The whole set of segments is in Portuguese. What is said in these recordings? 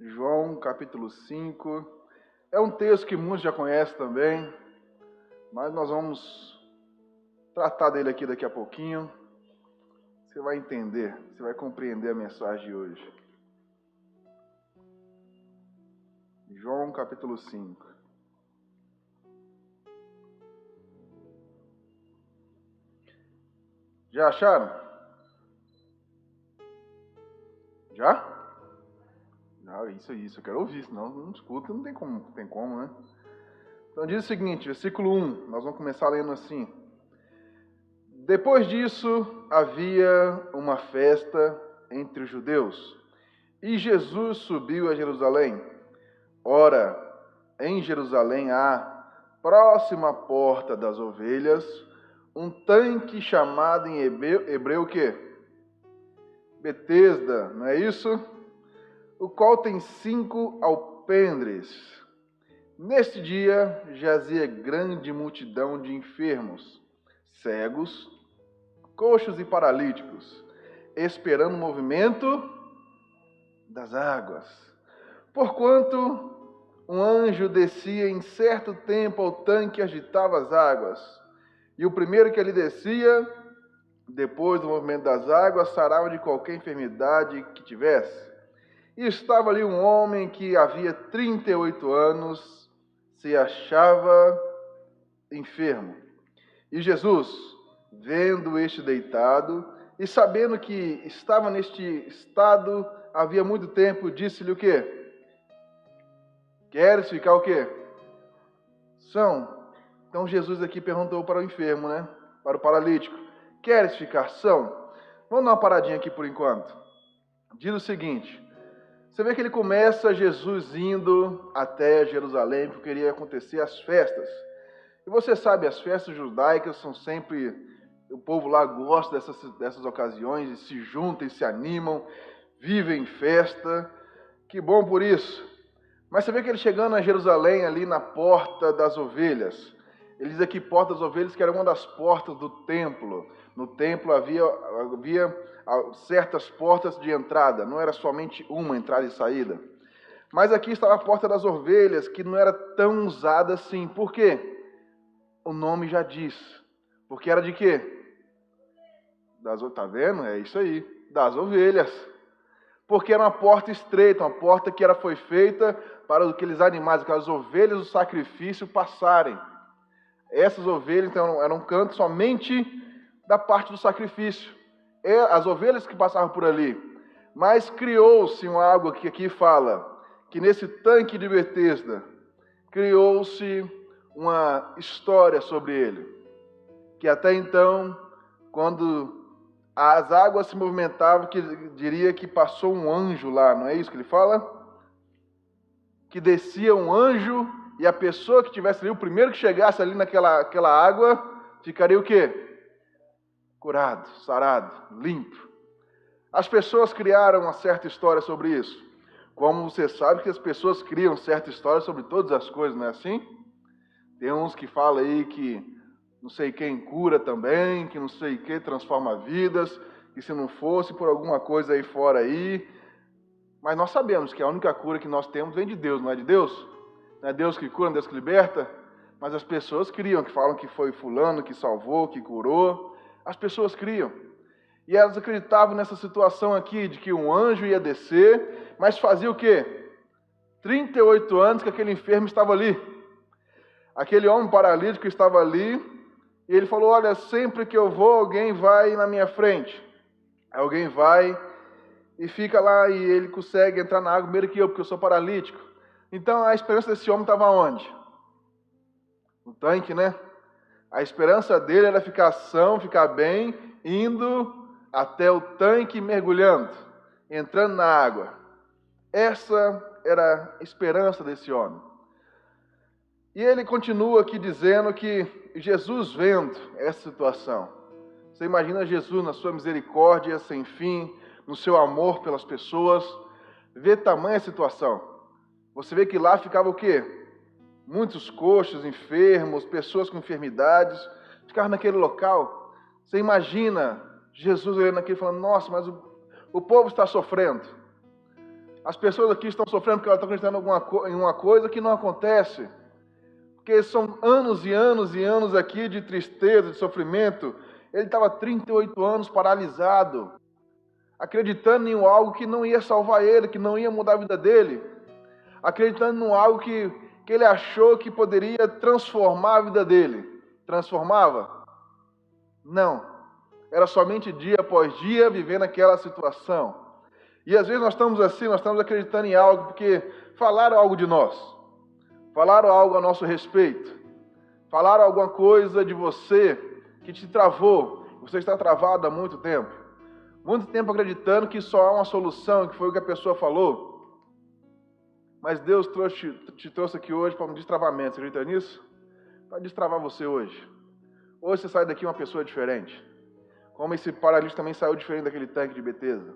João capítulo 5. É um texto que muitos já conhecem também, mas nós vamos tratar dele aqui daqui a pouquinho. Você vai entender, você vai compreender a mensagem de hoje. João capítulo 5. Já acharam? Já? Isso, eu quero ouvir, senão não escuta, não tem como, né? Então diz o seguinte, versículo 1, nós vamos começar lendo assim. Depois disso, havia uma festa entre os judeus, e Jesus subiu a Jerusalém. Ora, em Jerusalém há, próxima à porta das ovelhas, um tanque chamado em hebreu o quê? Betesda, não é isso? O qual tem 5 alpendres. Neste dia jazia grande multidão de enfermos, cegos, coxos e paralíticos, esperando o movimento das águas. Porquanto um anjo descia em certo tempo ao tanque e agitava as águas, e o primeiro que ali descia, depois do movimento das águas, sarava de qualquer enfermidade que tivesse. E estava ali um homem que havia 38 anos, se achava enfermo. E Jesus, vendo este deitado, e sabendo que estava neste estado havia muito tempo, disse-lhe o quê? Queres ficar o quê? São. Então Jesus aqui perguntou para o enfermo, né? Para o paralítico. Queres ficar são? Vamos dar uma paradinha aqui por enquanto. Diz o seguinte. Você vê que ele começa Jesus indo até Jerusalém, porque iria acontecer as festas. E você sabe, as festas judaicas são sempre... O povo lá gosta dessas ocasiões, e se juntam e se animam, vivem festa. Que bom por isso. Mas você vê que ele chegando a Jerusalém, ali na porta das ovelhas. Ele diz aqui porta das ovelhas, que era uma das portas do templo. No templo havia certas portas de entrada, não era somente uma entrada e saída. Mas aqui estava a porta das ovelhas, que não era tão usada assim. Por quê? O nome já diz. Porque era de quê? Tá vendo? É isso aí, das ovelhas. Porque era uma porta estreita, uma porta que foi feita para aqueles animais, aquelas ovelhas do sacrifício passarem. Essas ovelhas, então, eram um canto somente da parte do sacrifício. As ovelhas que passavam por ali. Mas criou-se algo que aqui fala, que nesse tanque de Betesda, criou-se uma história sobre ele. Que até então, quando as águas se movimentavam, que diria que passou um anjo lá, não é isso que ele fala? Que descia um anjo e a pessoa que estivesse ali, o primeiro que chegasse ali naquela água, ficaria o quê? Curado, sarado, limpo. As pessoas criaram uma certa história sobre isso. Como você sabe que as pessoas criam certa história sobre todas as coisas, não é assim? Tem uns que falam aí que não sei quem cura também, que não sei quem transforma vidas, que se não fosse por alguma coisa aí fora aí. Mas nós sabemos que a única cura que nós temos vem de Deus, não é de Deus? Não é Deus que cura, não é Deus que liberta? Mas as pessoas criam, que falam que foi fulano que salvou, que curou. As pessoas criam. E elas acreditavam nessa situação aqui, de que um anjo ia descer, mas fazia o quê? 38 anos que aquele enfermo estava ali. Aquele homem paralítico estava ali, e ele falou, olha, sempre que eu vou, alguém vai na minha frente. Alguém vai e fica lá, e ele consegue entrar na água primeiro que eu, porque eu sou paralítico. Então a esperança desse homem estava onde? No tanque, né? A esperança dele era ficar são, ficar bem, indo até o tanque, mergulhando, entrando na água. Essa era a esperança desse homem. E ele continua aqui dizendo que Jesus vendo essa situação. Você imagina Jesus na sua misericórdia sem fim, no seu amor pelas pessoas, vê tamanha situação. Você vê que lá ficava o quê? Muitos coxos, enfermos, pessoas com enfermidades, ficavam naquele local. Você imagina Jesus olhando aqui e falando, nossa, mas o povo está sofrendo. As pessoas aqui estão sofrendo porque elas estão acreditando em uma coisa que não acontece. Porque são anos e anos e anos aqui de tristeza, de sofrimento. Ele estava 38 anos paralisado, acreditando em algo que não ia salvar ele, que não ia mudar a vida dele. Acreditando em algo que ele achou que poderia transformar a vida dele. Transformava? Não. Era somente dia após dia vivendo aquela situação. E às vezes nós estamos assim, nós estamos acreditando em algo porque falaram algo de nós. Falaram algo a nosso respeito. Falaram alguma coisa de você que te travou. Você está travado há muito tempo. Muito tempo acreditando que só há uma solução, que foi o que a pessoa falou. Mas Deus te trouxe aqui hoje para um destravamento. Você acredita nisso? Para destravar você hoje. Hoje você sai daqui uma pessoa diferente. Como esse paralítico também saiu diferente daquele tanque de Betesda.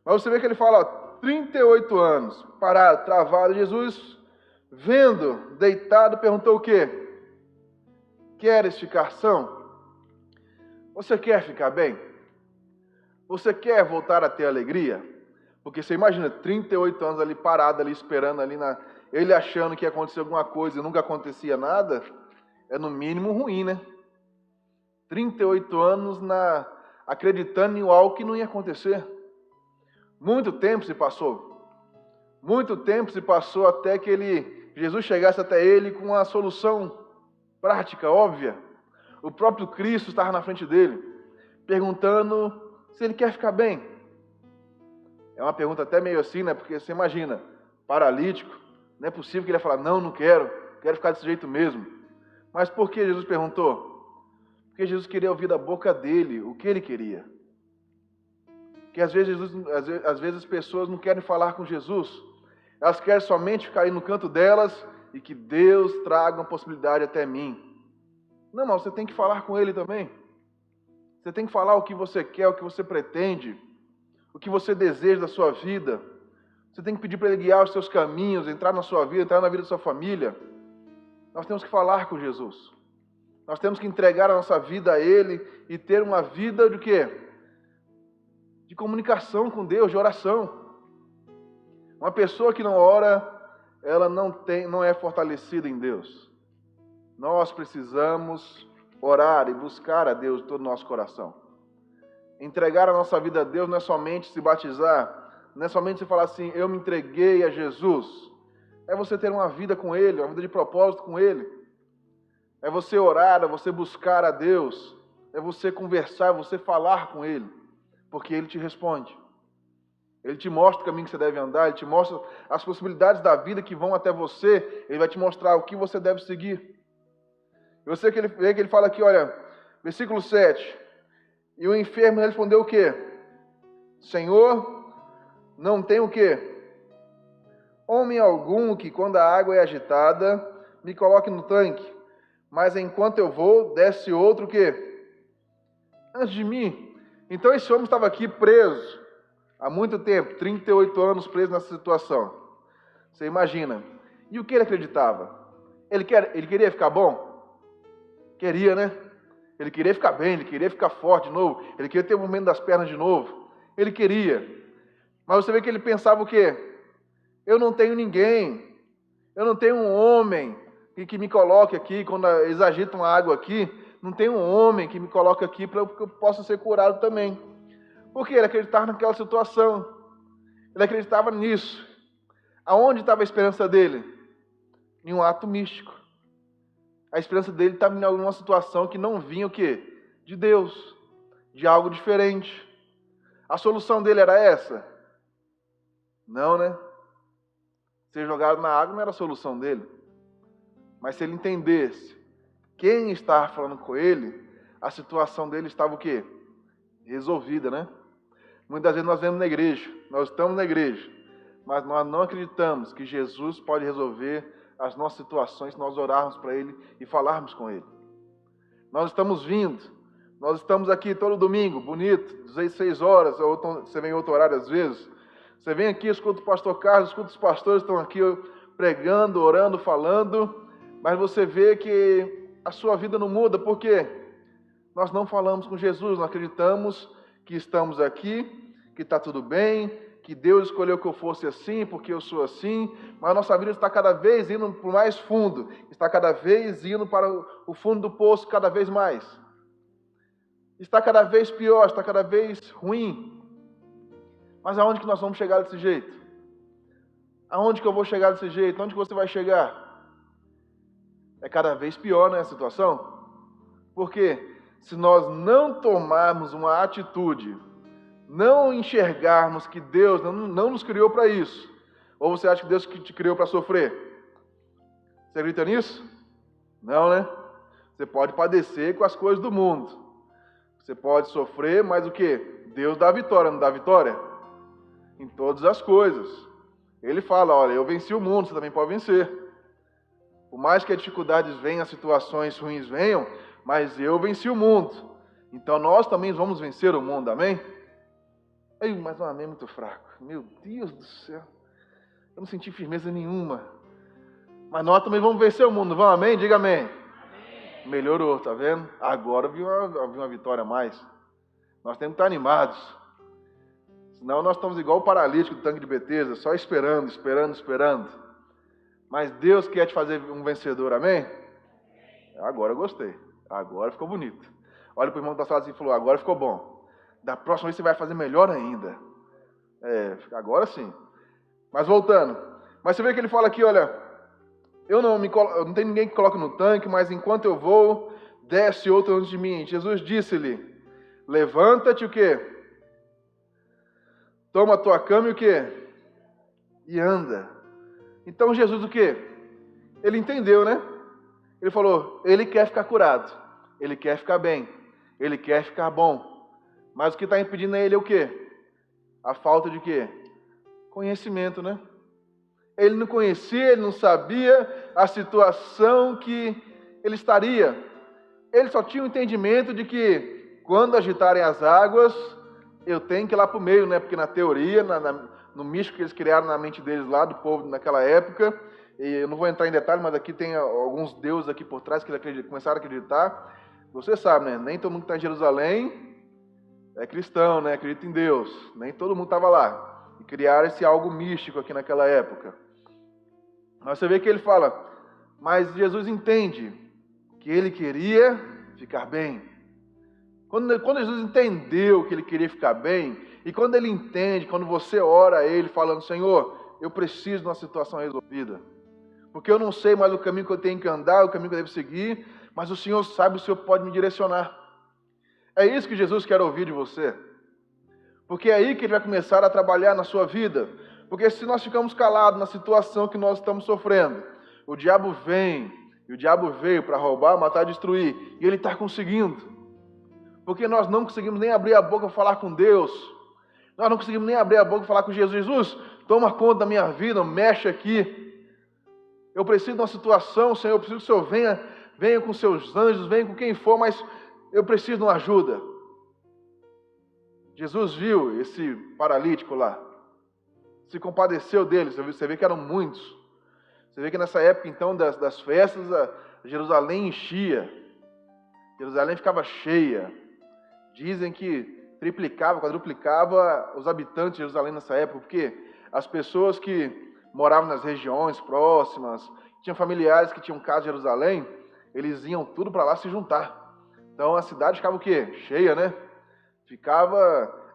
Mas você vê que ele fala, 38 anos, parado, travado. Jesus, vendo, deitado, perguntou o quê? Queres ficar são? Você quer ficar bem? Você quer voltar a ter alegria? Porque você imagina, 38 anos ali parado, ali esperando, ele achando que ia acontecer alguma coisa e nunca acontecia nada, é no mínimo ruim, né? 38 anos acreditando em algo que não ia acontecer. Muito tempo se passou. Muito tempo se passou até que Jesus chegasse até ele com uma solução prática, óbvia. O próprio Cristo estava na frente dele, perguntando se ele quer ficar bem. É uma pergunta até meio assim, né? Porque você imagina, paralítico, não é possível que ele ia falar, não quero ficar desse jeito mesmo. Mas por que Jesus perguntou? Porque Jesus queria ouvir da boca dele o que ele queria. Porque às vezes as pessoas não querem falar com Jesus, elas querem somente ficar aí no canto delas e que Deus traga uma possibilidade até mim. Não, mas você tem que falar com ele também. Você tem que falar o que você quer, o que você pretende, o que você deseja da sua vida. Você tem que pedir para ele guiar os seus caminhos, entrar na sua vida, entrar na vida da sua família. Nós temos que falar com Jesus. Nós temos que entregar a nossa vida a ele e ter uma vida de quê? De comunicação com Deus, de oração. Uma pessoa que não ora, ela não é fortalecida em Deus. Nós precisamos orar e buscar a Deus de todo o nosso coração. Entregar a nossa vida a Deus não é somente se batizar, não é somente se falar assim, eu me entreguei a Jesus. É você ter uma vida com Ele, uma vida de propósito com Ele. É você orar, é você buscar a Deus, é você conversar, é você falar com Ele, porque Ele te responde. Ele te mostra o caminho que você deve andar, Ele te mostra as possibilidades da vida que vão até você, Ele vai te mostrar o que você deve seguir. E você que ele fala aqui, olha, versículo 7, e o enfermo respondeu o quê? Senhor, não tem o quê? Homem algum que quando a água é agitada, me coloque no tanque, mas enquanto eu vou, desce outro o quê? Antes de mim. Então esse homem estava aqui preso há muito tempo, 38 anos preso nessa situação. Você imagina. E o que ele acreditava? Ele queria ficar bom? Queria, né? Ele queria ficar bem, ele queria ficar forte de novo, ele queria ter o movimento das pernas de novo. Ele queria. Mas você vê que ele pensava o quê? Eu não tenho ninguém, eu não tenho um homem que me coloque aqui, quando eles agitam a água aqui, não tem um homem que me coloque aqui para que eu possa ser curado também. Porque ele acreditava naquela situação, ele acreditava nisso. Aonde estava a esperança dele? Em um ato místico. A esperança dele estava em alguma situação que não vinha o quê? De Deus, de algo diferente. A solução dele era essa? Não, né? Ser jogado na água não era a solução dele. Mas se ele entendesse quem estava falando com ele, a situação dele estava o quê? Resolvida, né? Muitas vezes nós vemos na igreja, nós estamos na igreja, mas nós não acreditamos que Jesus pode resolver as nossas situações se nós orarmos para Ele e falarmos com Ele. Nós estamos vindo, nós estamos aqui todo domingo, bonito, 16 horas, ou você vem em outro horário às vezes, você vem aqui, escuta o pastor Carlos, escuta os pastores que estão aqui pregando, orando, falando, mas você vê que a sua vida não muda, por quê? Nós não falamos com Jesus, nós acreditamos que estamos aqui, que está tudo bem, que Deus escolheu que eu fosse assim, porque eu sou assim, mas a nossa vida está cada vez indo para o mais fundo, está cada vez indo para o fundo do poço, cada vez mais. Está cada vez pior, está cada vez ruim. Mas aonde que nós vamos chegar desse jeito? Aonde que eu vou chegar desse jeito? Onde que você vai chegar? É cada vez pior, né, a situação? Porque se nós não tomarmos uma atitude, não enxergarmos que Deus não nos criou para isso, ou você acha que Deus te criou para sofrer? Você acredita nisso? Não, né? Você pode padecer com as coisas do mundo. Você pode sofrer, mas o quê? Deus dá vitória, não dá vitória? Em todas as coisas. Ele fala, olha, eu venci o mundo, você também pode vencer. Por mais que as dificuldades venham, as situações ruins venham, mas eu venci o mundo. Então nós também vamos vencer o mundo, amém? Ei, mas um amém muito fraco. Meu Deus do céu. Eu não senti firmeza nenhuma. Mas nós também vamos vencer o mundo, vamos, amém? Diga amém. Amém. Melhorou, tá vendo? Agora vi uma vitória a mais. Nós temos que estar animados. Senão nós estamos igual o paralítico do tanque de Betesda, só esperando, esperando, esperando. Mas Deus quer te fazer um vencedor, amém? Agora eu gostei. Agora ficou bonito. Olha para o irmão que está falando assim e falou, agora ficou bom. Da próxima vez você vai fazer melhor ainda. Agora sim. Mas voltando. Mas você vê que ele fala aqui, olha, eu não tenho ninguém que coloque no tanque, mas enquanto eu vou, desce outro antes de mim. Jesus disse-lhe, levanta-te o quê? Toma a tua cama e o quê? E anda. Então Jesus o quê? Ele entendeu, né? Ele falou, ele quer ficar curado. Ele quer ficar bem. Ele quer ficar bom. Mas o que está impedindo ele é o quê? A falta de quê? Conhecimento, né? Ele não conhecia, ele não sabia a situação que ele estaria. Ele só tinha o entendimento de que quando agitarem as águas, eu tenho que ir lá para o meio, né? Porque na teoria, no místico que eles criaram na mente deles lá, do povo naquela época, e eu não vou entrar em detalhe, mas aqui tem alguns deuses aqui por trás que eles começaram a acreditar. Você sabe, né? Nem todo mundo que está em Jerusalém é cristão, né? Acredita em Deus. Nem todo mundo estava lá. E criaram esse algo místico aqui naquela época. Mas você vê que ele fala, mas Jesus entende que ele queria ficar bem. Quando Jesus entendeu que ele queria ficar bem, e quando ele entende, quando você ora a ele falando, Senhor, eu preciso de uma situação resolvida. Porque eu não sei mais o caminho que eu tenho que andar, o caminho que eu devo seguir, mas o Senhor sabe, o Senhor pode me direcionar. É isso que Jesus quer ouvir de você. Porque é aí que Ele vai começar a trabalhar na sua vida. Porque se nós ficamos calados na situação que nós estamos sofrendo, o diabo vem, e o diabo veio para roubar, matar, destruir, e ele está conseguindo. Porque nós não conseguimos nem abrir a boca para falar com Deus. Nós não conseguimos nem abrir a boca para falar com Jesus. Jesus, toma conta da minha vida, mexe aqui. Eu preciso de uma situação, Senhor, eu preciso que o Senhor venha com seus anjos, venha com quem for, mas eu preciso de uma ajuda. Jesus viu esse paralítico lá, se compadeceu dele, você vê que eram muitos. Você vê que nessa época, então, das festas, Jerusalém enchia. Jerusalém ficava cheia. Dizem que triplicava, quadruplicava os habitantes de Jerusalém nessa época, porque as pessoas que moravam nas regiões próximas, tinham familiares que tinham casa em Jerusalém, eles iam tudo para lá se juntar. Então a cidade ficava o quê? Cheia, né?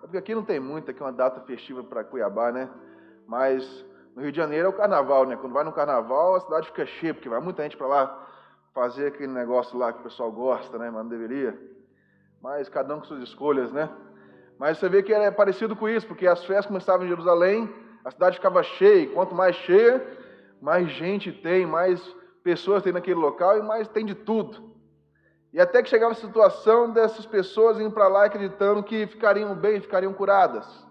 Porque aqui não tem muito, aqui é uma data festiva para Cuiabá, né? Mas no Rio de Janeiro é o carnaval, né? Quando vai no carnaval, a cidade fica cheia, porque vai muita gente para lá fazer aquele negócio lá que o pessoal gosta, né? Mas não deveria. Mas cada um com suas escolhas, né? Mas você vê que é parecido com isso, porque as festas começavam em Jerusalém, a cidade ficava cheia, e quanto mais cheia, mais gente tem, mais pessoas tem naquele local e mais tem de tudo. E até que chegava a situação dessas pessoas indo para lá acreditando que ficariam bem, ficariam curadas.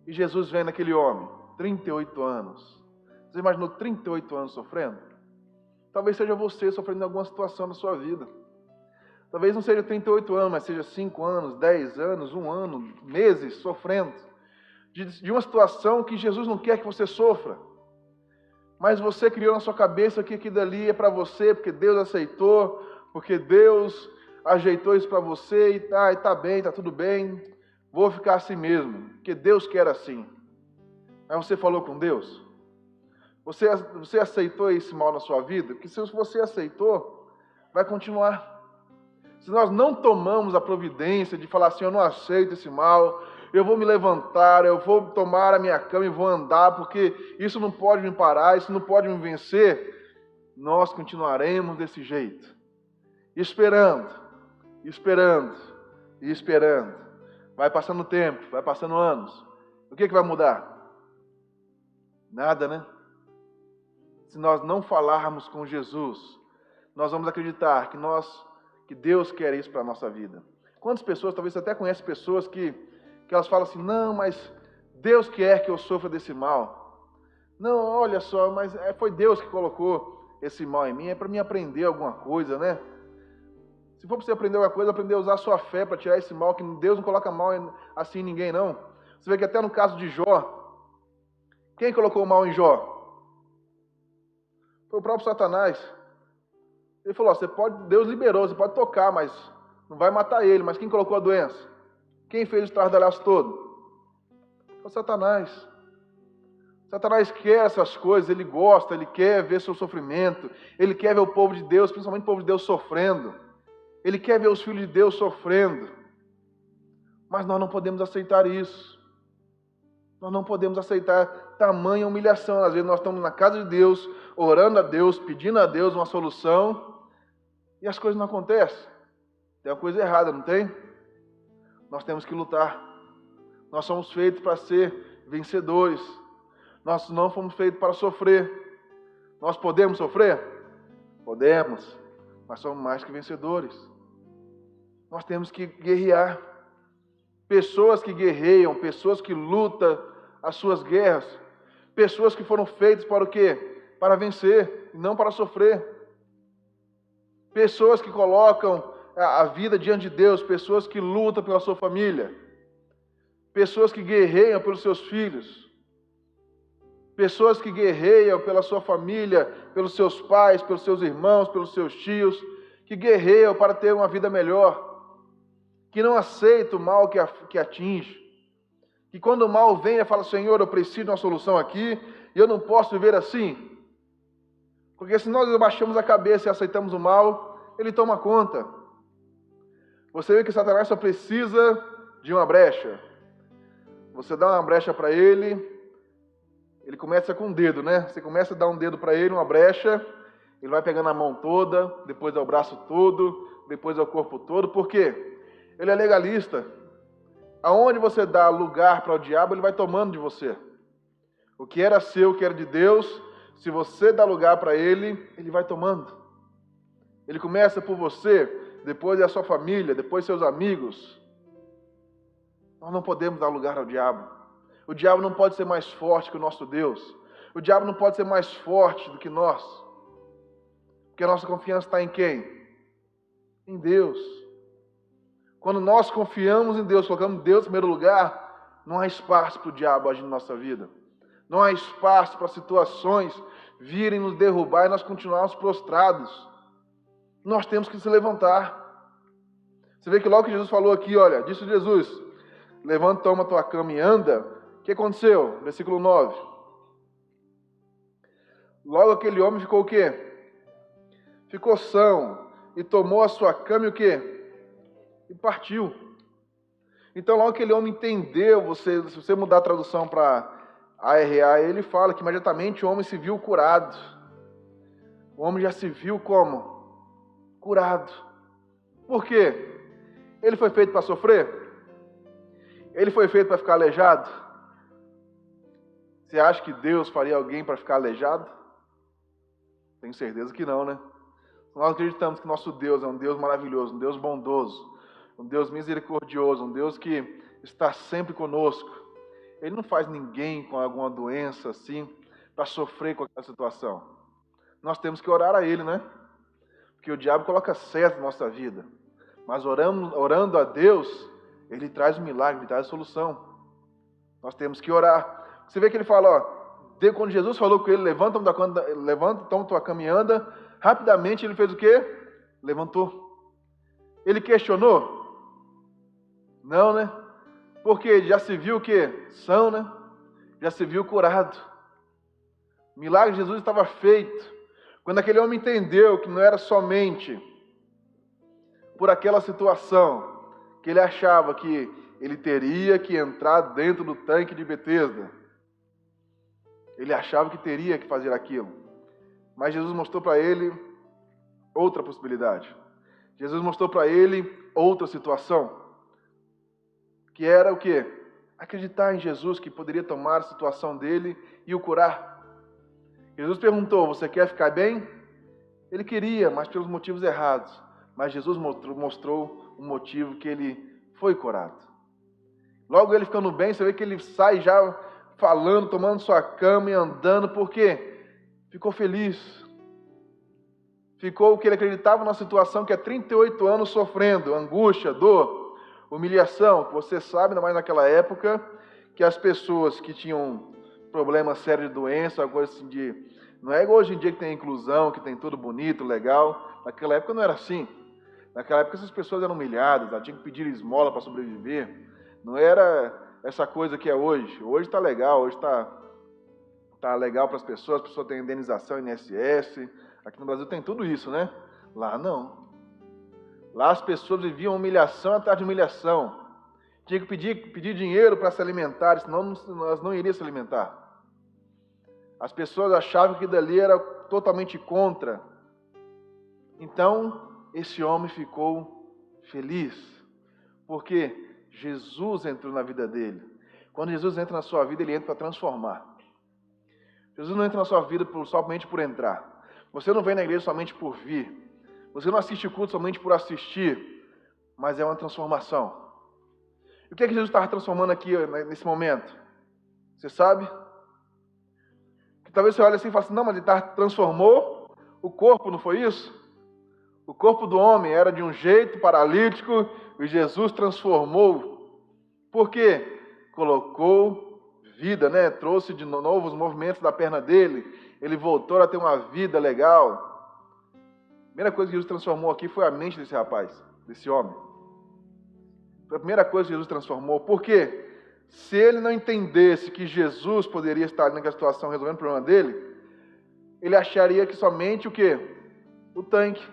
E Jesus vem naquele homem, 38 anos. Você imaginou 38 anos sofrendo? Talvez seja você sofrendo em alguma situação na sua vida. Talvez não seja 38 anos, mas seja 5 anos, 10 anos, 1 ano, meses sofrendo. De uma situação que Jesus não quer que você sofra. Mas você criou na sua cabeça que aquilo ali é para você, porque Deus aceitou, porque Deus ajeitou isso para você, e tá bem, tá tudo bem. vou ficar assim mesmo, porque Deus quer assim. Mas você falou com Deus? Você aceitou esse mal na sua vida? Porque se você aceitou, vai continuar. Se nós não tomamos a providência de falar assim, eu não aceito esse mal, eu vou me levantar, eu vou tomar a minha cama e vou andar, porque isso não pode me parar, isso não pode me vencer, nós continuaremos desse jeito, esperando, esperando e esperando. Vai passando tempo, vai passando anos. O que vai mudar? Nada, né? Se nós não falarmos com Jesus, nós vamos acreditar que Deus quer isso para a nossa vida. Quantas pessoas, talvez você até conhece pessoas que elas falam assim, não, mas Deus quer que eu sofra desse mal. Não, olha só, mas foi Deus que colocou esse mal em mim, é para mim aprender alguma coisa, né? Se for para você aprender alguma coisa, aprender a usar a sua fé para tirar esse mal, que Deus não coloca mal assim em ninguém, não. Você vê que até no caso de Jó, quem colocou o mal em Jó? Foi o próprio Satanás. Ele falou, Deus liberou, você pode tocar, mas não vai matar ele. Mas quem colocou a doença? Quem fez o estardalhaço todo? Foi Satanás. Satanás quer essas coisas, ele gosta, ele quer ver seu sofrimento, ele quer ver o povo de Deus, principalmente o povo de Deus, sofrendo. Ele quer ver os filhos de Deus sofrendo. Mas nós não podemos aceitar isso. Nós não podemos aceitar tamanha humilhação. Às vezes nós estamos na casa de Deus, orando a Deus, pedindo a Deus uma solução, e as coisas não acontecem. Tem uma coisa errada, não tem? Nós temos que lutar. Nós somos feitos para ser vencedores. Nós não fomos feitos para sofrer. Nós podemos sofrer? Podemos. Mas somos mais que vencedores. Nós temos que guerrear. Pessoas que guerreiam, pessoas que lutam as suas guerras, pessoas que foram feitas para o quê? Para vencer e não para sofrer. Pessoas que colocam a vida diante de Deus, pessoas que lutam pela sua família, pessoas que guerreiam pelos seus filhos, pessoas que guerreiam pela sua família, pelos seus pais, pelos seus irmãos, pelos seus tios, que guerreiam para ter uma vida melhor, que não aceita o mal que atinge, que quando o mal vem, fala, Senhor, eu preciso de uma solução aqui, e eu não posso viver assim. Porque se nós abaixamos a cabeça e aceitamos o mal, ele toma conta. Você vê que Satanás só precisa de uma brecha. Você dá uma brecha para ele começa com um dedo, né? Você começa a dar um dedo para ele, uma brecha, ele vai pegando a mão toda, depois é o braço todo, depois é o corpo todo. Por quê? Ele é legalista. Aonde você dá lugar para o diabo, ele vai tomando de você. O que era seu, o que era de Deus, se você dá lugar para ele, ele vai tomando. Ele começa por você, depois é a sua família, depois seus amigos. Nós não podemos dar lugar ao diabo. O diabo não pode ser mais forte que o nosso Deus. O diabo não pode ser mais forte do que nós. Porque a nossa confiança está em quem? Em Deus. Quando nós confiamos em Deus, colocamos Deus em primeiro lugar, não há espaço para o diabo agir na nossa vida. Não há espaço para situações virem nos derrubar e nós continuarmos prostrados. Nós temos que se levantar. Você vê que logo que Jesus falou aqui, olha, disse Jesus, levanta, toma a tua cama e anda. O que aconteceu? Versículo 9. Logo aquele homem ficou o quê? Ficou são e tomou a sua cama e o quê? E partiu. Então logo aquele homem entendeu, se você mudar a tradução para ARA, ele fala que imediatamente o homem se viu curado. O homem já se viu como? Curado. Por quê? Ele foi feito para sofrer? Ele foi feito para ficar aleijado? Você acha que Deus faria alguém para ficar aleijado? Tenho certeza que não, né? Nós acreditamos que nosso Deus é um Deus maravilhoso, um Deus bondoso, um Deus misericordioso, um Deus que está sempre conosco. Ele não faz ninguém com alguma doença assim para sofrer com aquela situação. Nós temos que orar a Ele, né? Porque o diabo coloca certo na nossa vida. Mas orando a Deus, Ele traz o milagre, Ele traz a solução. Nós temos que orar. Você vê que Ele fala, ó, quando Jesus falou com ele, levanta, toma tua cama e anda, rapidamente ele fez o quê? Levantou. Ele questionou? Não, né? Porque já se viu o quê? São, né? Já se viu curado. O milagre de Jesus estava feito. Quando aquele homem entendeu que não era somente por aquela situação que ele achava que ele teria que entrar dentro do tanque de Betesda. Ele achava que teria que fazer aquilo. Mas Jesus mostrou para ele outra possibilidade. Jesus mostrou para ele outra situação. Que era o quê? Acreditar em Jesus, que poderia tomar a situação dele e o curar. Jesus perguntou, você quer ficar bem? Ele queria, mas pelos motivos errados. Mas Jesus mostrou um motivo que ele foi curado. Logo ele ficando bem, você vê que ele sai já falando, tomando sua cama e andando, porque ficou feliz. Ficou o que ele acreditava numa situação que há 38 anos sofrendo, angústia, dor, humilhação, que você sabe, ainda mais naquela época, que as pessoas que tinham problemas sérios de doença, alguma coisa assim de... Não é igual hoje em dia que tem inclusão, que tem tudo bonito, legal. Naquela época não era assim. Naquela época essas pessoas eram humilhadas, elas tinham que pedir esmola para sobreviver. Não era essa coisa que é hoje. Hoje está legal, hoje está legal para as pessoas têm indenização, INSS. Aqui no Brasil tem tudo isso, né? Lá não. Lá as pessoas viviam humilhação atrás de humilhação. Tinha que pedir dinheiro para se alimentar, senão elas não iriam se alimentar. As pessoas achavam que dali era totalmente contra. Então, esse homem ficou feliz, porque Jesus entrou na vida dele. Quando Jesus entra na sua vida, ele entra para transformar. Jesus não entra na sua vida somente por entrar. Você não vem na igreja somente por vir. Você não assiste o culto somente por assistir, mas é uma transformação. E o que é que Jesus estava transformando aqui nesse momento? Você sabe? Que talvez você olhe assim e fale assim, não, mas ele transformou o corpo, não foi isso? O corpo do homem era de um jeito paralítico e Jesus transformou. Por quê? Colocou vida, né? Trouxe de novo os movimentos da perna dele. Ele voltou a ter uma vida legal. A primeira coisa que Jesus transformou aqui foi a mente desse rapaz, desse homem. Foi a primeira coisa que Jesus transformou. Por quê? Se ele não entendesse que Jesus poderia estar ali naquela situação resolvendo o problema dele, ele acharia que somente o quê? O tanque.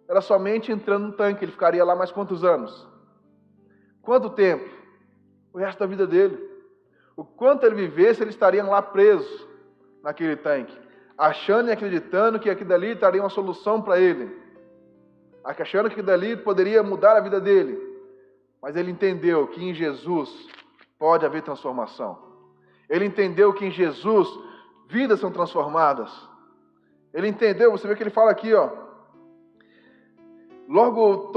Era somente entrando no tanque. Ele ficaria lá mais quantos anos? Quanto tempo? O resto da vida dele. O quanto ele vivesse, ele estaria lá preso naquele tanque, achando e acreditando que aquilo dali estaria uma solução para ele, achando que aquilo dali poderia mudar a vida dele. Mas ele entendeu que em Jesus pode haver transformação. Ele entendeu que em Jesus vidas são transformadas. Ele entendeu, você vê que ele fala aqui, ó. Logo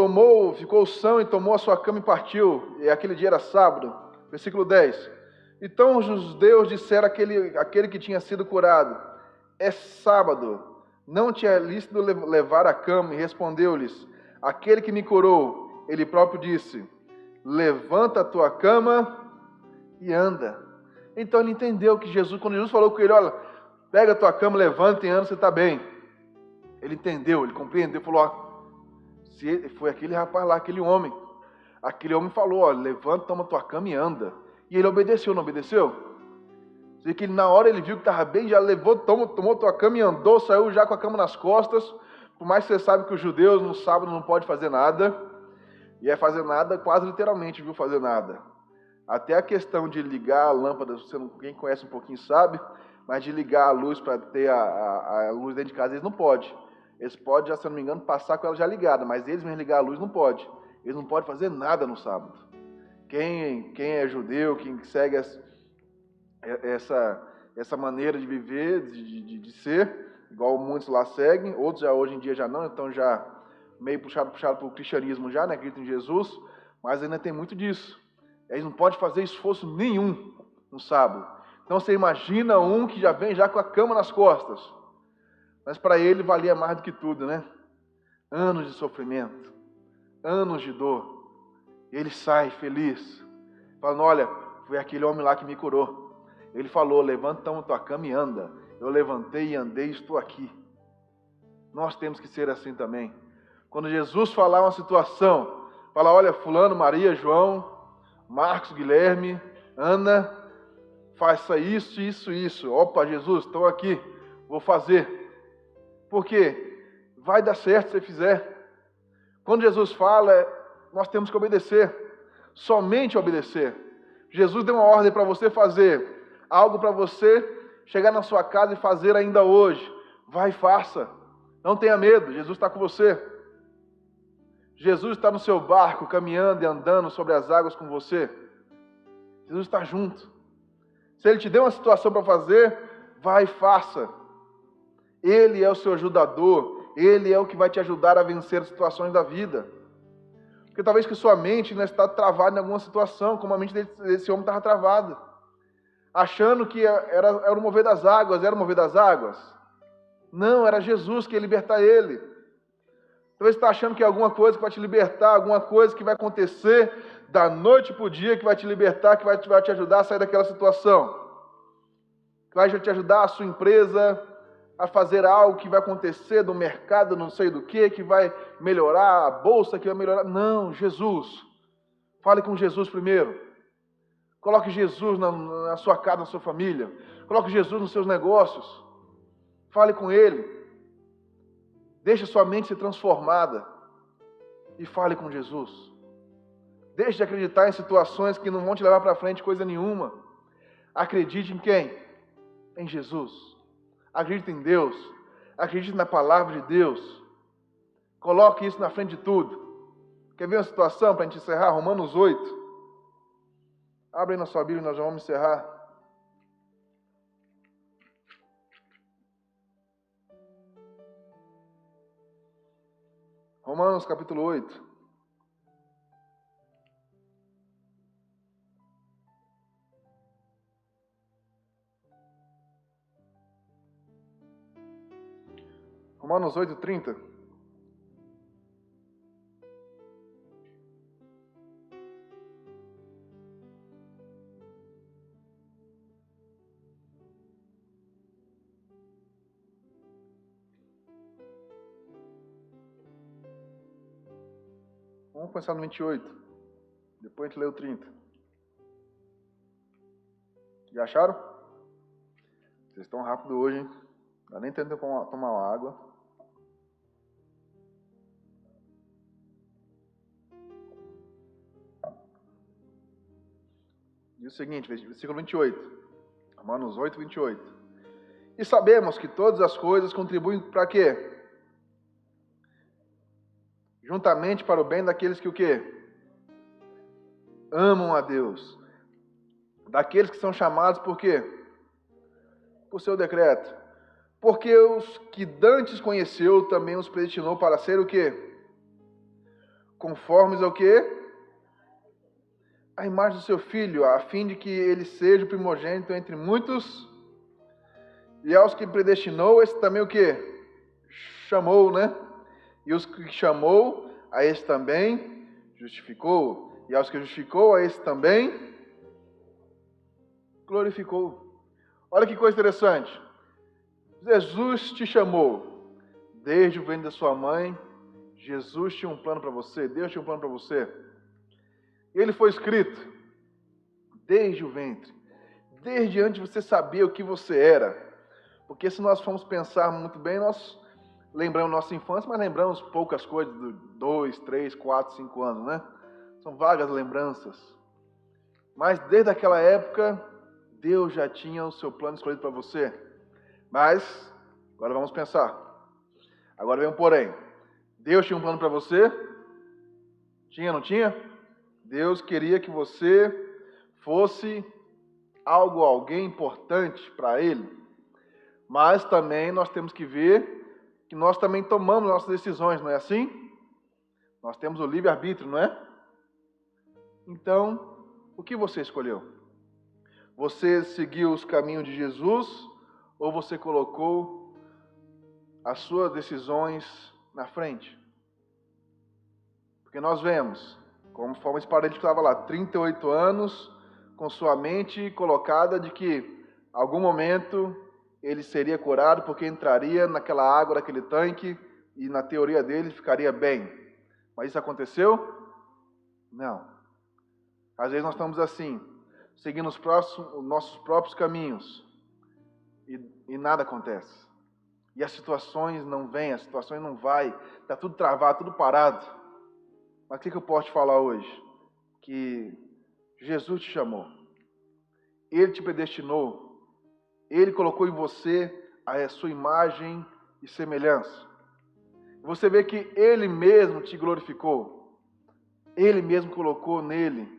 ficou são e tomou a sua cama e partiu. E aquele dia era sábado. Versículo 10. Então os judeus disseram àquele que tinha sido curado, é sábado, não te é lícito levar a cama? E respondeu-lhes, aquele que me curou, ele próprio disse, levanta a tua cama e anda. Então ele entendeu que Jesus, quando Jesus falou com ele, olha, pega a tua cama, levanta e anda, você está bem. Ele entendeu, ele compreendeu, falou, ó, foi aquele rapaz lá, aquele homem falou, ó, levanta, toma tua cama e anda. E ele obedeceu, não obedeceu? Sei que na hora ele viu que estava bem, já levou, tomou tua cama e andou, saiu já com a cama nas costas. Por mais que você sabe que os judeus no sábado não podem fazer nada, e é fazer nada quase literalmente, viu, fazer nada. Até a questão de ligar a lâmpada, quem conhece um pouquinho sabe, mas de ligar a luz para ter a luz dentro de casa, eles não podem. Eles podem, já, se eu não me engano, passar com ela já ligada, mas eles mesmo ligar a luz não pode. Eles não podem fazer nada no sábado. Quem é judeu, quem segue essa maneira de viver, de ser, igual muitos lá seguem, outros já hoje em dia já não, então já meio puxado para o cristianismo já, né, acreditam em Jesus, mas ainda tem muito disso. Eles não podem fazer esforço nenhum no sábado. Então você imagina um que já vem já com a cama nas costas, mas para ele valia mais do que tudo, né? Anos de sofrimento, anos de dor. Ele sai feliz, falando, olha, foi aquele homem lá que me curou. Ele falou, levanta então a tua cama e anda. Eu levantei e andei e estou aqui. Nós temos que ser assim também. Quando Jesus falar uma situação, fala, olha, fulano, Maria, João, Marcos, Guilherme, Ana, faça isso, isso, isso. Opa, Jesus, estou aqui, vou fazer. Por quê? Vai dar certo se você fizer. Quando Jesus fala, nós temos que obedecer, somente obedecer. Jesus deu uma ordem para você fazer, algo para você chegar na sua casa e fazer ainda hoje. Vai e faça, não tenha medo, Jesus está com você. Jesus está no seu barco, caminhando e andando sobre as águas com você. Jesus está junto. Se Ele te deu uma situação para fazer, vai e faça. Ele é o seu ajudador, Ele é o que vai te ajudar a vencer as situações da vida. Porque talvez que sua mente não está travada em alguma situação, como a mente desse homem estava travada. Achando que era o mover das águas, era o mover das águas. Não, era Jesus que ia libertar ele. Talvez você está achando que é alguma coisa que vai te libertar, alguma coisa que vai acontecer da noite para o dia, que vai te libertar, que vai te ajudar a sair daquela situação. Que vai te ajudar a sua empresa a fazer algo que vai acontecer do mercado, não sei do que vai melhorar, a bolsa que vai melhorar. Não, Jesus. Fale com Jesus primeiro. Coloque Jesus na sua casa, na sua família. Coloque Jesus nos seus negócios. Fale com Ele. Deixe sua mente ser transformada. E fale com Jesus. Deixe de acreditar em situações que não vão te levar para frente coisa nenhuma. Acredite em quem? Em Jesus. Acredite em Deus. Acredite na palavra de Deus. Coloque isso na frente de tudo. Quer ver uma situação para a gente encerrar? Romanos 8. Abre aí na sua Bíblia, nós já vamos encerrar. Romanos capítulo 8. Romanos 8:30. Vamos começar no 28. Depois a gente lê o 30. Já acharam? Vocês estão rápido hoje, hein? Dá nem tempo de tomar uma água. Diz o seguinte, versículo 28. Romanos 8:28. E sabemos que todas as coisas contribuem para quê? Juntamente para o bem daqueles que o quê? Amam a Deus. Daqueles que são chamados por quê? Por seu decreto. Porque os que dantes conheceu, também os predestinou para ser o quê? Conformes ao quê? A imagem do seu filho, a fim de que ele seja o primogênito entre muitos. E aos que predestinou, esse também o quê? Chamou, né? E os que chamou, a esse também justificou. E aos que justificou, a esse também glorificou. Olha que coisa interessante. Jesus te chamou. Desde o ventre da sua mãe, Jesus tinha um plano para você. Deus tinha um plano para você. Ele foi escrito desde o ventre. Desde antes de você saber o que você era. Porque se nós formos pensar muito bem, nós lembramos nossa infância, mas lembramos poucas coisas de 2, 3, 4, 5 anos, né? São vagas lembranças. Mas desde aquela época, Deus já tinha o seu plano escolhido para você. Mas, agora vamos pensar. Agora vem um porém. Deus tinha um plano para você? Tinha, não tinha? Deus queria que você fosse alguém importante para Ele. Mas também nós temos que ver que nós também tomamos nossas decisões, não é assim? Nós temos o livre-arbítrio, não é? Então, o que você escolheu? Você seguiu os caminhos de Jesus ou você colocou as suas decisões na frente? Porque nós vemos, conforme esse parente que estava lá, 38 anos, com sua mente colocada de que, em algum momento, ele seria curado porque entraria naquela água, naquele tanque, e na teoria dele ficaria bem. Mas isso aconteceu? Não. Às vezes nós estamos assim, seguindo os nossos próprios caminhos e nada acontece. E as situações não vêm, as situações não vai, está tudo travado, tudo parado. Mas o que eu posso te falar hoje? Que Jesus te chamou, Ele te predestinou, Ele colocou em você a sua imagem e semelhança. Você vê que Ele mesmo te glorificou, Ele mesmo colocou nele.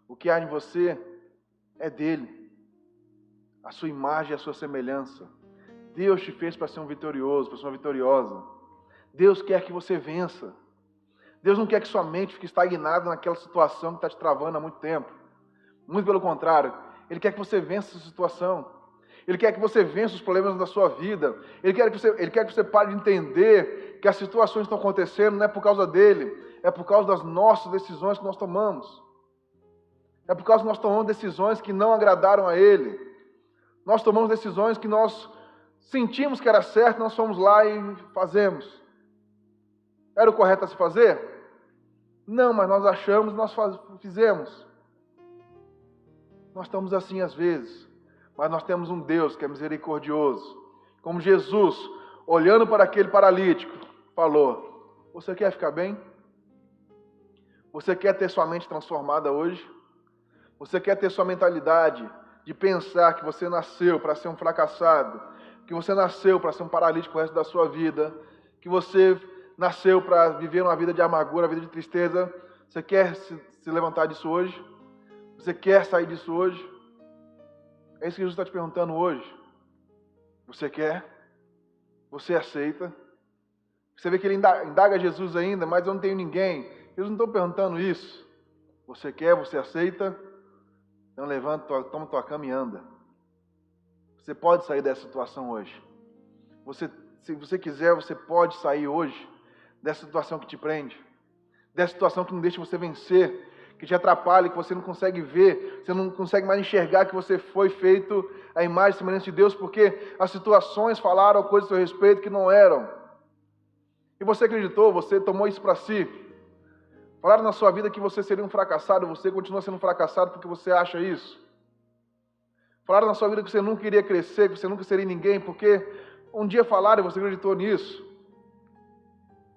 O que há em você é dele, a sua imagem e a sua semelhança. Deus te fez para ser um vitorioso, para ser uma vitoriosa. Deus quer que você vença. Deus não quer que sua mente fique estagnada naquela situação que está te travando há muito tempo. Muito pelo contrário, Ele quer que você vença essa situação. Ele quer que você vença os problemas da sua vida. Ele quer que você pare de entender que as situações que estão acontecendo não é por causa dele, é por causa das nossas decisões que nós tomamos. É por causa que nós tomamos decisões que não agradaram a Ele. Nós tomamos decisões que nós sentimos que era certo, nós fomos lá e fazemos. Era o correto a se fazer? Não, mas nós achamos, nós fizemos. Nós estamos assim às vezes, mas nós temos um Deus que é misericordioso. Como Jesus, olhando para aquele paralítico, falou: você quer ficar bem? Você quer ter sua mente transformada hoje? Você quer ter sua mentalidade de pensar que você nasceu para ser um fracassado, que você nasceu para ser um paralítico o resto da sua vida, que você nasceu para viver uma vida de amargura, uma vida de tristeza? Você quer se levantar disso hoje? Você quer sair disso hoje? É isso que Jesus está te perguntando hoje. Você quer? Você aceita? Você vê que ele indaga Jesus ainda, mas eu não tenho ninguém. Jesus não está perguntando isso. Você quer? Você aceita? Então levanta, toma tua cama e anda. Você pode sair dessa situação hoje. Se você quiser, você pode sair hoje dessa situação que te prende, dessa situação que não deixa você vencer, que te atrapalha, que você não consegue ver, você não consegue mais enxergar que você foi feito à imagem e semelhança de Deus, porque as situações falaram coisas a seu respeito que não eram. E você acreditou, você tomou isso para si. Falaram na sua vida que você seria um fracassado, você continua sendo um fracassado porque você acha isso. Falaram na sua vida que você nunca iria crescer, que você nunca seria ninguém, porque um dia falaram e você acreditou nisso.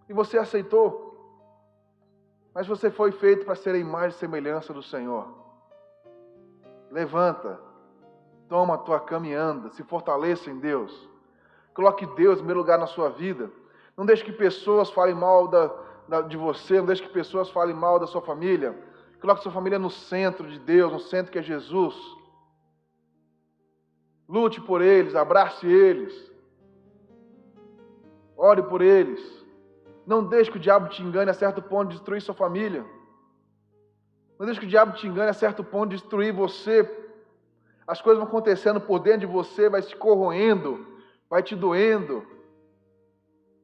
E você aceitou. Mas você foi feito para ser a imagem e semelhança do Senhor. Levanta, toma a tua cama e anda, se fortaleça em Deus. Coloque Deus em primeiro lugar na sua vida. Não deixe que pessoas falem mal de você, não deixe que pessoas falem mal da sua família. Coloque sua família no centro de Deus, no centro que é Jesus. Lute por eles, abrace eles. Ore por eles. Não deixe que o diabo te engane a certo ponto de destruir sua família. Não deixe que o diabo te engane a certo ponto de destruir você. As coisas vão acontecendo por dentro de você, vai te corroendo, vai te doendo.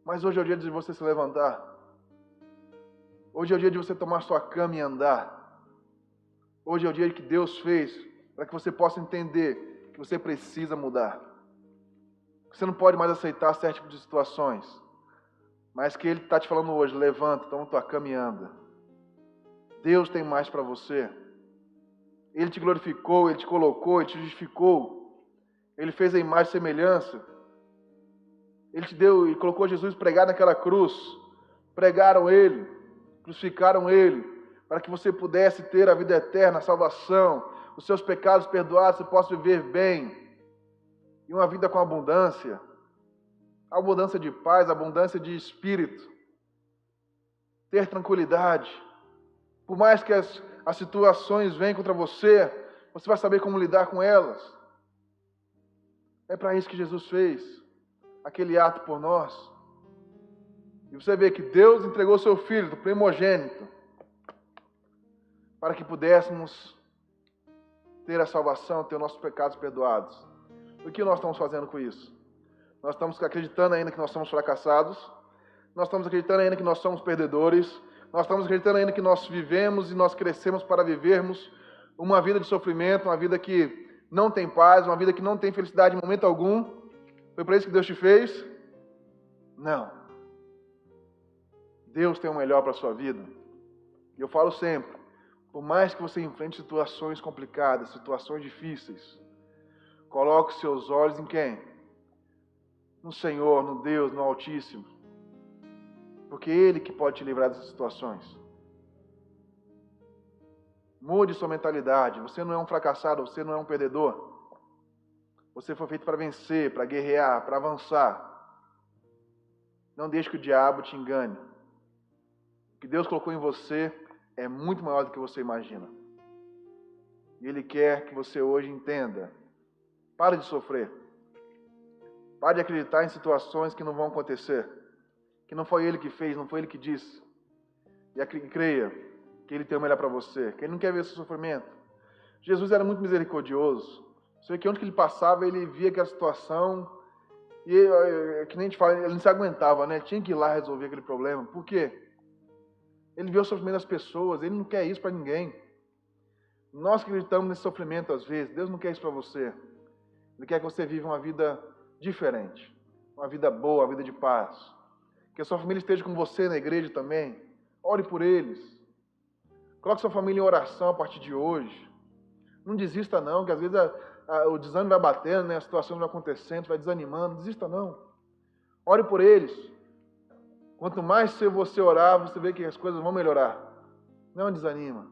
Mas hoje é o dia de você se levantar. Hoje é o dia de você tomar sua cama e andar. Hoje é o dia que Deus fez para que você possa entender que você precisa mudar. Você não pode mais aceitar certo tipo de situações. Mas que Ele está te falando hoje: levanta, toma tua cama e anda. Deus tem mais para você. Ele te glorificou, Ele te colocou, Ele te justificou. Ele fez a imagem e semelhança. Ele te deu e colocou Jesus pregado naquela cruz. Pregaram Ele, crucificaram Ele, para que você pudesse ter a vida eterna, a salvação, os seus pecados perdoados, você possa viver bem. E uma vida com abundância. Abundância de paz, abundância de espírito. Ter tranquilidade. Por mais que as situações venham contra você, você vai saber como lidar com elas. É para isso que Jesus fez aquele ato por nós. E você vê que Deus entregou seu Filho, do primogênito, para que pudéssemos ter a salvação, ter os nossos pecados perdoados. O que nós estamos fazendo com isso? Nós estamos acreditando ainda que nós somos fracassados, nós estamos acreditando ainda que nós somos perdedores, nós estamos acreditando ainda que nós vivemos e nós crescemos para vivermos uma vida de sofrimento, uma vida que não tem paz, uma vida que não tem felicidade em momento algum. Foi para isso que Deus te fez? Não. Deus tem o melhor para a sua vida. E eu falo sempre, Por mais que você enfrente situações complicadas, situações difíceis, coloque os seus olhos em quem? No Senhor, no Deus, no Altíssimo. Porque é Ele que pode te livrar dessas situações. Mude sua mentalidade. Você não é um fracassado, você não é um perdedor. Você foi feito para vencer, para guerrear, para avançar. Não deixe que o diabo te engane. O que Deus colocou em você é muito maior do que você imagina. E Ele quer que você hoje entenda. Pare de sofrer. Pare de acreditar em situações que não vão acontecer. Que não foi Ele que fez, não foi Ele que disse. E creia que Ele tem o melhor para você. Que Ele não quer ver seu sofrimento. Jesus era muito misericordioso. Sei que onde que Ele passava, Ele via aquela situação. E que nem a gente fala, Ele não se aguentava, né? Ele tinha que ir lá resolver aquele problema. Por quê? Ele vê o sofrimento das pessoas. Ele não quer isso para ninguém. Nós que acreditamos nesse sofrimento às vezes. Deus não quer isso para você. Ele quer que você viva uma vida diferente. Uma vida boa, uma vida de paz. Que a sua família esteja com você na igreja também. Ore por eles. Coloque sua família em oração a partir de hoje. Não desista não, que às vezes o desânimo vai batendo, né? A situação vai acontecendo, vai desanimando. Não desista não. Ore por eles. Quanto mais você orar, você vê que as coisas vão melhorar. Não desanima.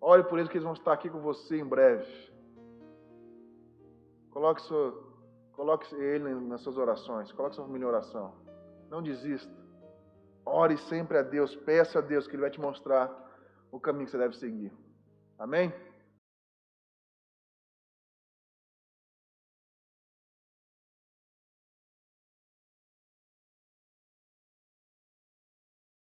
Ore por eles que eles vão estar aqui com você em breve. Coloque ele nas suas orações. Coloque sua família em oração. Não desista. Ore sempre a Deus. Peça a Deus que Ele vai te mostrar o caminho que você deve seguir. Amém?